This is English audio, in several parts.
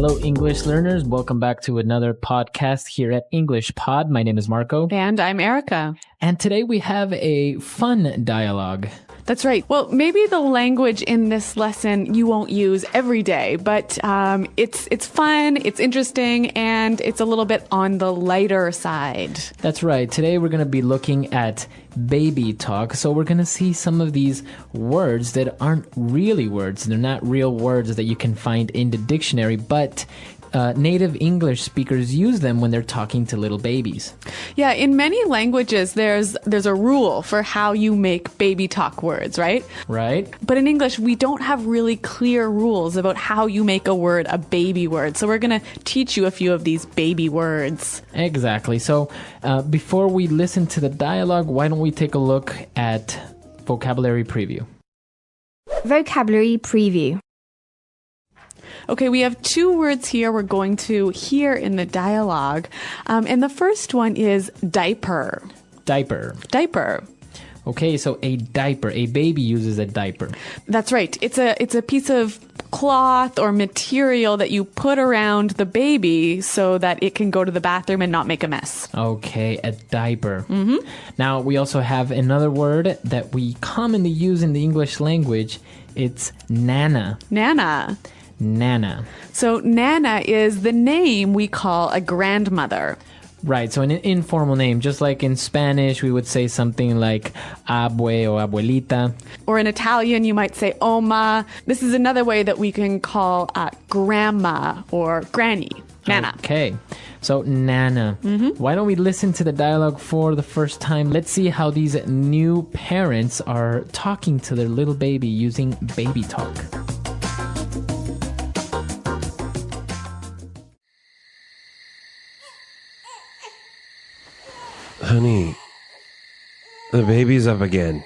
Hello, English learners. Welcome back to another podcast here at English Pod. My name is Marco. And I'm Erica. And today we have a fun dialogue. That's right. Well, maybe the language in this lesson you won't use every day, but it's fun, it's interesting, and it's a little bit on the lighter side. That's right. Today we're going to be looking at baby talk. So we're going to see some of these words that aren't really words. They're not real words that you can find in the dictionary, but native English speakers use them when they're talking to little babies. Yeah, in many languages, there's a rule for how you make baby talk words, right? Right. But in English, we don't have really clear rules about how you make a word a baby word. So we're going to teach you a few of these baby words. Exactly. So before we listen to the dialogue, why don't we take a look at vocabulary preview? Vocabulary preview. Okay, we have two words here we're going to hear in the dialogue. And the first one is diaper. Diaper. Diaper. Okay, so a diaper. A baby uses a diaper. That's right. It's a piece of cloth or material that you put around the baby so that it can go to the bathroom and not make a mess. Okay, a diaper. Mm-hmm. Now, we also have another word that we commonly use in the English language. It's nana. Nana. Nana. So Nana is the name we call a grandmother. Right, so an informal name, just like in Spanish, we would say something like abue or abuelita. Or in Italian, you might say oma. This is another way that we can call grandma or granny. Nana. Okay, so Nana. Mm-hmm. Why don't we listen to the dialogue for the first time? Let's see how these new parents are talking to their little baby using baby talk. Honey, the baby's up again.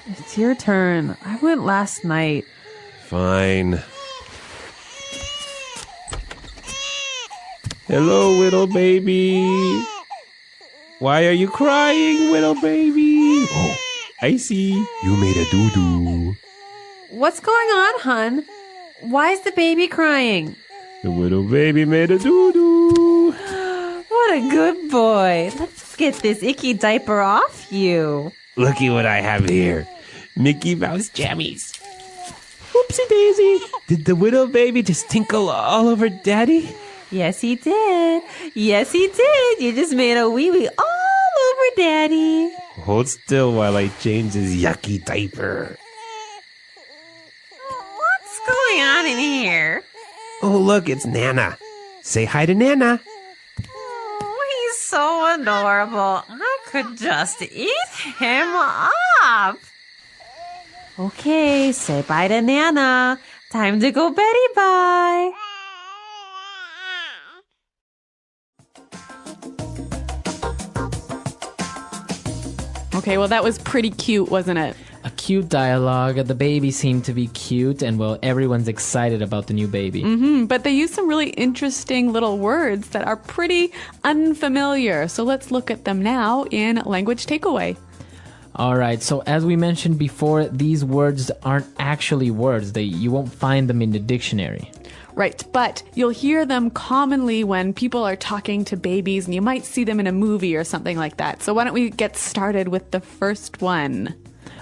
It's your turn. I went last night. Fine. Hello, little baby. Why are you crying, little baby? Oh, I see. You made a doo-doo. What's going on, hun? Why is the baby crying? The little baby made a doo-doo. What a good boy. Let's get this icky diaper off you. Looky what I have here. Mickey Mouse jammies. Whoopsie daisy. Did the little baby just tinkle all over Daddy? Yes, he did. Yes, he did. You just made a wee-wee all over Daddy. Hold still while I change this yucky diaper. What's going on in here? Oh, look, it's Nana. Say hi to Nana. Oh, he's so adorable. I could just eat him up. Okay, say bye to Nana. Time to go Betty bye. Okay, well, that was pretty cute, wasn't it? A cute dialogue. The baby seemed to be cute, and well, everyone's excited about the new baby. Mm-hmm, but they use some really interesting little words that are pretty unfamiliar. So let's look at them now in Language Takeaway. All right, so as we mentioned before, these words aren't actually words. You won't find them in the dictionary. Right, but you'll hear them commonly when people are talking to babies, and you might see them in a movie or something like that. So why don't we get started with the first one?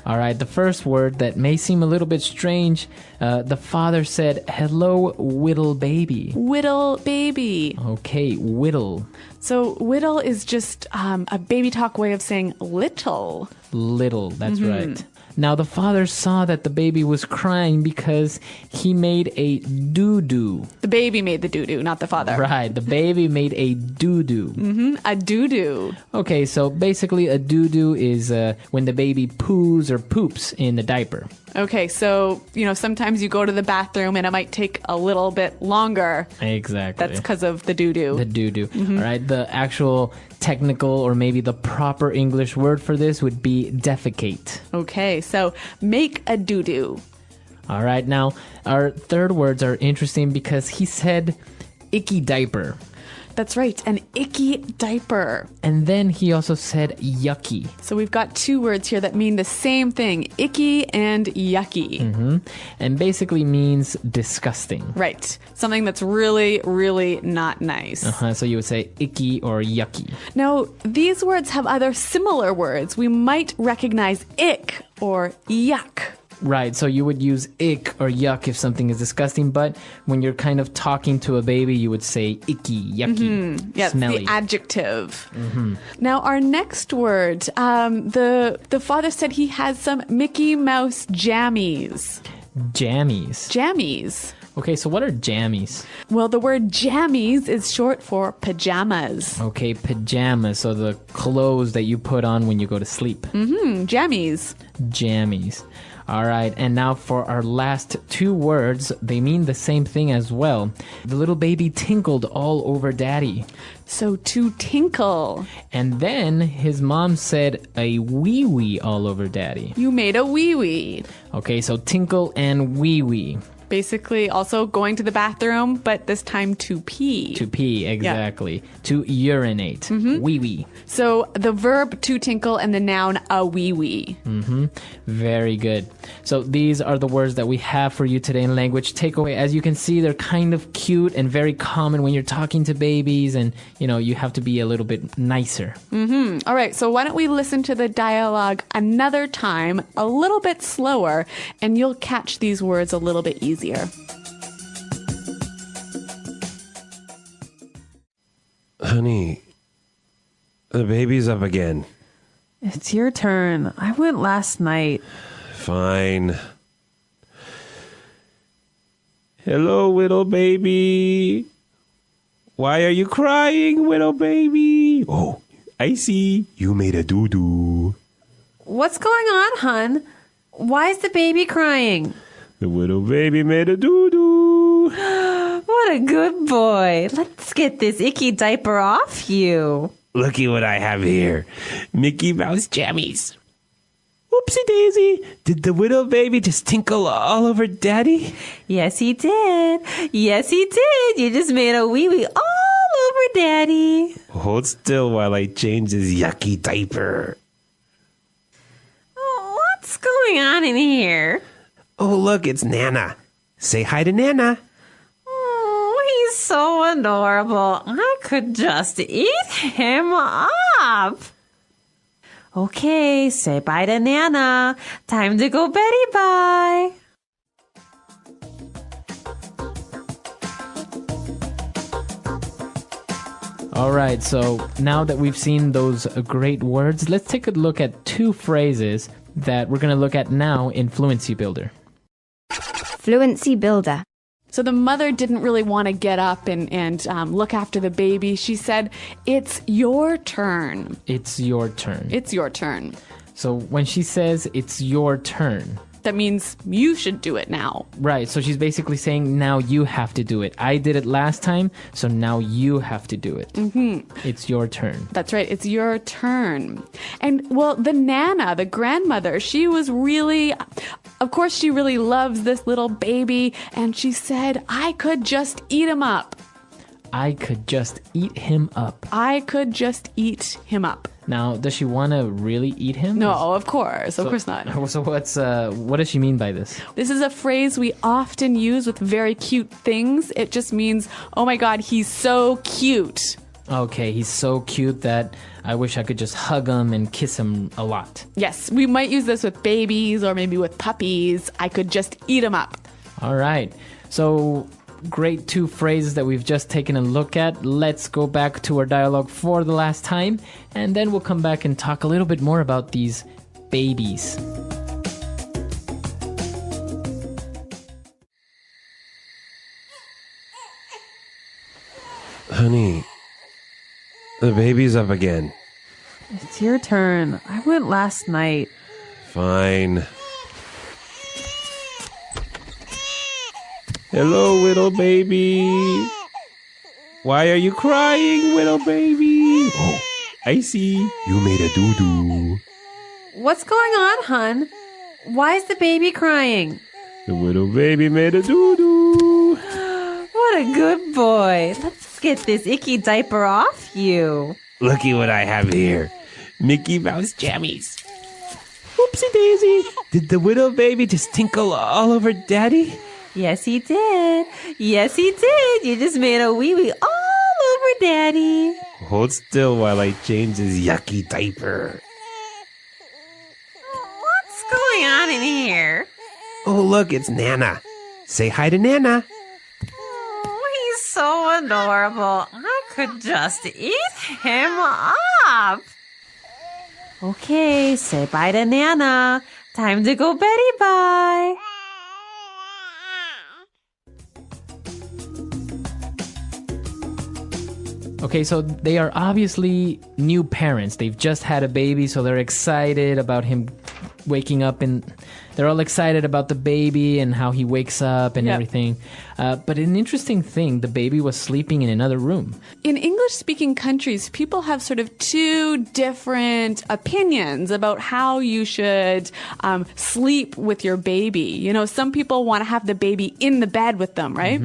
All right, the first word that may seem a little bit strange, the father said, hello, whittle baby. Whittle baby. Okay, whittle. So whittle is just a baby talk way of saying little. Little, that's right. Now, the father saw that the baby was crying because he made a doo-doo. The baby made the doo-doo, not the father. Right, the baby made a doo-doo. Mm-hmm, a doo-doo. Okay, so basically a doo-doo is when the baby poos or poops in the diaper. Okay, so, sometimes you go to the bathroom and it might take a little bit longer. Exactly. That's because of the doo-doo. The doo-doo. Mm-hmm. All right, the actual technical or maybe the proper English word for this would be defecate. Okay, so make a doo-doo. All right, now our third words are interesting because he said icky diaper. That's right, an icky diaper. And then he also said yucky. So we've got two words here that mean the same thing, icky and yucky. And basically means disgusting. Right, something that's really, really not nice. So you would say icky or yucky. Now, these words have other similar words. We might recognize ick or yuck. Right, so you would use ick or yuck if something is disgusting, but when you're kind of talking to a baby, you would say icky, yucky, Yes, smelly. the adjective. Now, our next word, the father said he has some Mickey Mouse jammies. Jammies. Jammies. Okay, so what are jammies? Well, the word jammies is short for pajamas. Okay, pajamas, so the clothes that you put on when you go to sleep. Jammies. Jammies. All right, and now for our last two words, they mean the same thing as well. The little baby tinkled all over daddy. So to tinkle. And then his mom said a wee-wee all over daddy. You made a wee-wee. Okay, so tinkle and wee-wee. Basically also going to the bathroom, but this time to pee. To pee, exactly. To urinate. Wee-wee. So the verb to tinkle and the noun a wee-wee. Very good. So these are the words that we have for you today in language takeaway. As you can see, they're kind of cute and very common when you're talking to babies, and you have to be a little bit nicer. All right, so why don't we listen to the dialogue another time, a little bit slower, and you'll catch these words a little bit easier. Honey, the baby's up again. It's your turn. I went last night. Fine. Hello, little baby. Why are you crying, little baby? Oh, I see. You made a doo-doo. What's going on, hun? Why is the baby crying? The little baby made a doo-doo. What a good boy. Let's get this icky diaper off you. Looky what I have here. Mickey Mouse jammies. Oopsie daisy. Did the little baby just tinkle all over daddy? Yes, he did. Yes, he did. You just made a wee-wee all over daddy. Hold still while I change this yucky diaper. Oh, what's going on in here? Oh, look, it's Nana. Say hi to Nana. Oh, he's so adorable. I could just eat him up. Okay, say bye to Nana. Time to go Betty bye. All right, so now that we've seen those great words, let's take a look at two phrases that we're going to look at now in Fluency Builder. Fluency Builder. So the mother didn't really want to get up and look after the baby. She said, it's your turn. It's your turn. It's your turn. So when she says it's your turn, That means you should do it now. right, so she's basically saying now you have to do it. I did it last time, so now you have to do it. It's your turn. That's right. It's your turn. And well, the Nana, the grandmother, she was really, of course, she really loves this little baby. And she said, I could just eat him up. I could just eat him up. I could just eat him up. Now, does she want to really eat him? No, of course. Of course not. So what does she mean by this? This is a phrase we often use with very cute things. It just means, oh my God, he's so cute. Okay, he's so cute that I wish I could just hug him and kiss him a lot. Yes, we might use this with babies or maybe with puppies. I could just eat him up. All right. So, great two phrases that we've just taken a look at. Let's go back to our dialogue for the last time, and then we'll come back and talk a little bit more about these babies. Honey, the baby's up again. It's your turn. I went last night. Fine. Hello, little baby. Why are you crying, little baby? Oh, I see. You made a doo-doo. What's going on, hun? Why is the baby crying? The little baby made a doo-doo. What What a good boy. Let's get this icky diaper off you. Looky what I have here. Mickey Mouse jammies. Oopsie daisy. Did the widow baby just tinkle all over Daddy? Yes, he did. Yes, he did. You just made a wee-wee all over Daddy. Hold still while I change his yucky diaper. What's going on in here? Oh, look, it's Nana. Say hi to Nana. Oh, he's so adorable. I could just eat him up. Okay, say bye to Nana. Time to go Betty bye. Okay, so they are obviously new parents. They've just had a baby, so they're excited about him waking up, and they're all excited about the baby and how he wakes up and Yep. everything. But an interesting thing, the baby was sleeping in another room. In English-speaking countries, people have sort of two different opinions about how you should sleep with your baby. You know, some people want to have the baby in the bed with them, right?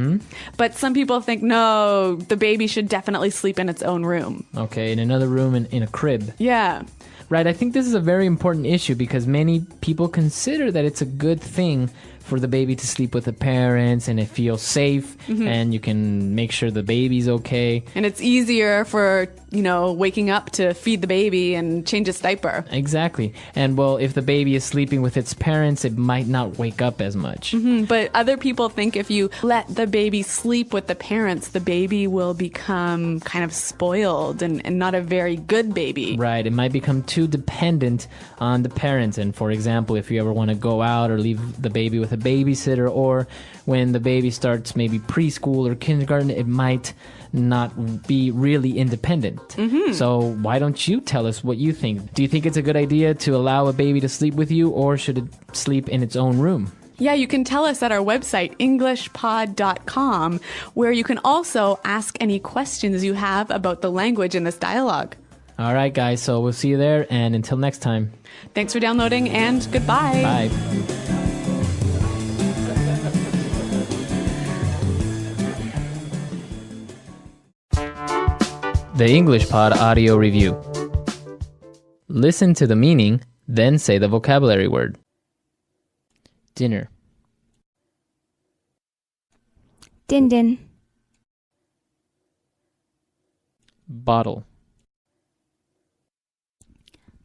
But some people think, no, the baby should definitely sleep in its own room. Okay, in another room in a crib. Yeah. Right, I think this is a very important issue because many people consider that it's a good thing for the baby to sleep with the parents and it feels safe and you can make sure the baby's okay. And it's easier for, you know, waking up to feed the baby and change its diaper. Exactly. And well, if the baby is sleeping with its parents, it might not wake up as much. But other people think if you let the baby sleep with the parents, the baby will become kind of spoiled and not a very good baby. Right, it might become too dependent on the parents. And for example, if you ever want to go out or leave the baby with a babysitter, or when the baby starts maybe preschool or kindergarten, it might not be really independent. So why don't you tell us what you think? Do you think it's a good idea to allow a baby to sleep with you, or should it sleep in its own room? Yeah, you can tell us at our website, englishpod.com, where you can also ask any questions you have about the language in this dialogue. All right, guys, so we'll see you there, and until next time. Thanks for downloading, and goodbye. Bye. The English Pod Audio Review. Listen to the meaning, then say the vocabulary word. Dinner. Din din. Bottle.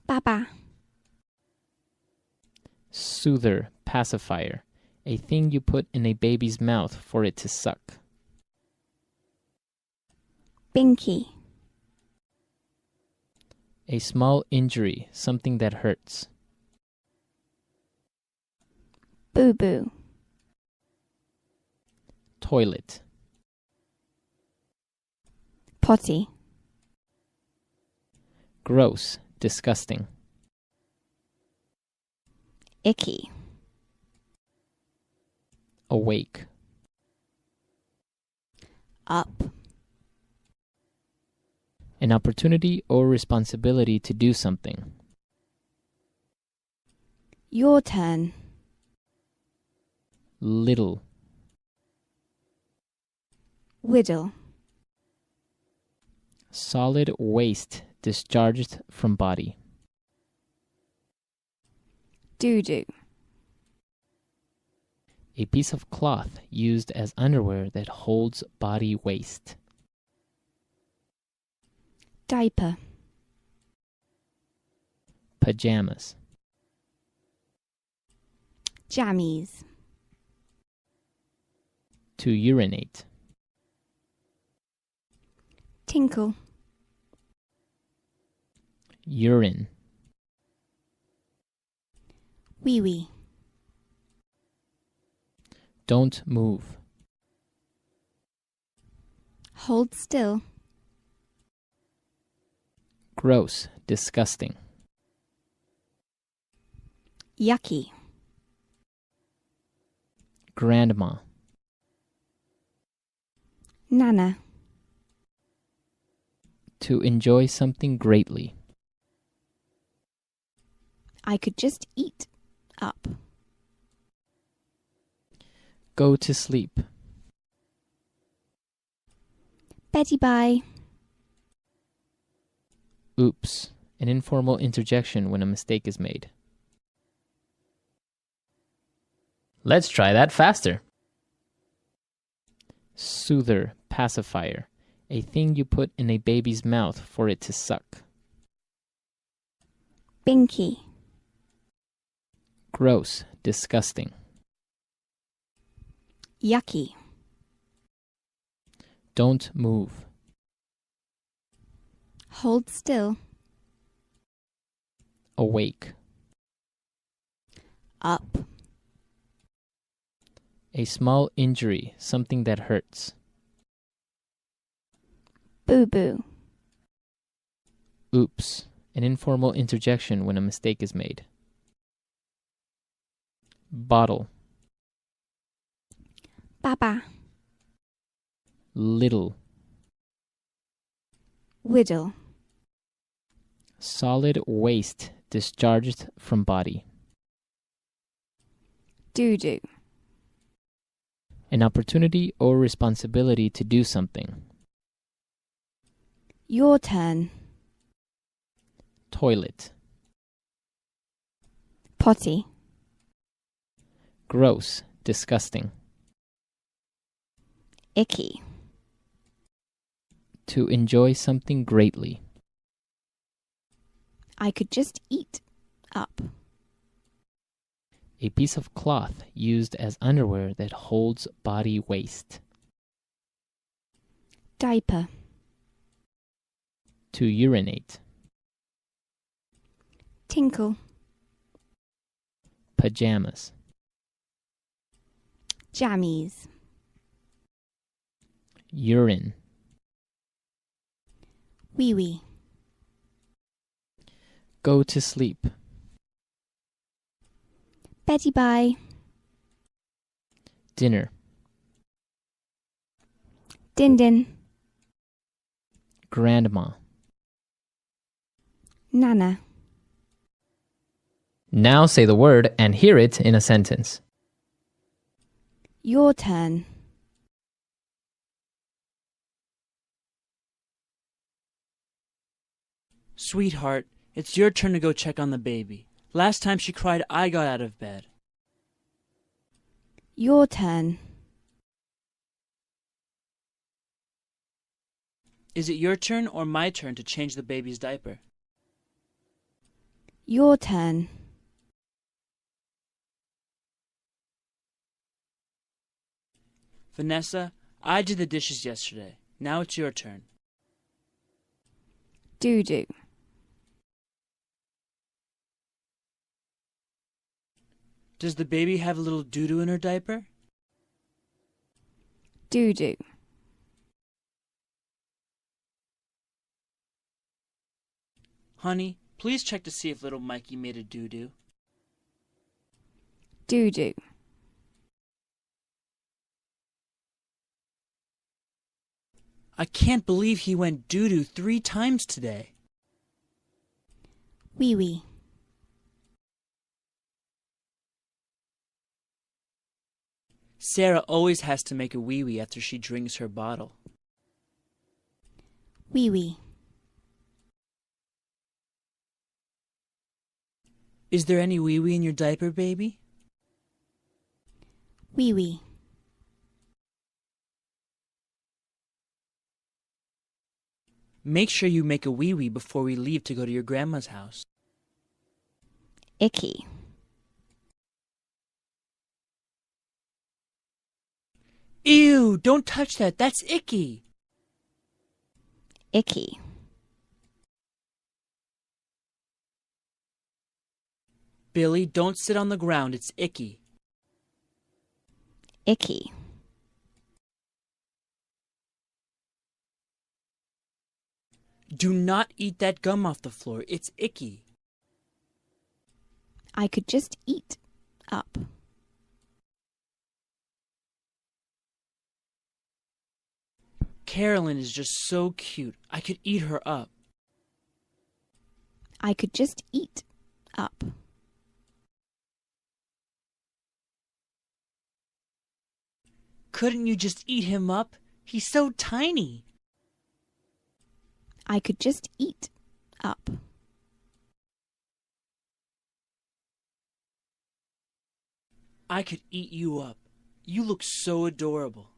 Baba. Soother, pacifier. A thing you put in a baby's mouth for it to suck. Binky. A small injury, something that hurts. Boo boo. Toilet. Potty. Gross, disgusting. Icky. Awake. Up. An opportunity or responsibility to do something. Your turn. Little. Whittle. Solid waste discharged from body. Doo doo. A piece of cloth used as underwear that holds body waste. Diaper. Pajamas. Jammies. To urinate. Tinkle. Urine. Wee wee. Don't move. Hold still. Gross, disgusting. Yucky. Grandma. Nana. To enjoy something greatly. I could just eat up. Go to sleep. Betty bye. Oops. An informal interjection when a mistake is made. Let's try that faster. Soother, pacifier. A thing you put in a baby's mouth for it to suck. Binky. Gross, disgusting. Yucky. Don't move. Hold still. Awake. Up. A small injury, something that hurts. Boo-boo. Oops. An informal interjection when a mistake is made. Bottle. Baba. Little. Whittle. Solid waste discharged from body. Doo-doo. An opportunity or responsibility to do something. Your turn. Toilet. Potty. Gross, disgusting. Icky. To enjoy something greatly. I could just eat up. A piece of cloth used as underwear that holds body waste. Diaper. To urinate. Tinkle. Pajamas. Jammies. Urine. Wee-wee. Go to sleep. Betty bye. Dinner. Din-din. Grandma. Nana. Now say the word and hear it in a sentence. Your turn. Sweetheart, it's your turn to go check on the baby. Last time she cried, I got out of bed. Your turn. Is it your turn or my turn to change the baby's diaper? Your turn. Vanessa, I did the dishes yesterday. Now it's your turn. Doo-doo. Does the baby have a little doo-doo in her diaper? Doo-doo. Honey, please check to see if little Mikey made a doo-doo. Doo-doo. I can't believe he went doo-doo 3 times today. Wee-wee. Sarah always has to make a wee-wee after she drinks her bottle. Wee-wee. Is there any wee-wee in your diaper, baby? Wee-wee. Make sure you make a wee-wee before we leave to go to your grandma's house. Icky. Ew! Don't touch that! That's icky! Icky. Billy, don't sit on the ground. It's icky. Icky. Do not eat that gum off the floor. It's icky. I could just eat up. Carolyn is just so cute. I could eat her up. I could just eat up. Couldn't you just eat him up? He's so tiny. I could just eat up. I could eat you up. You look so adorable.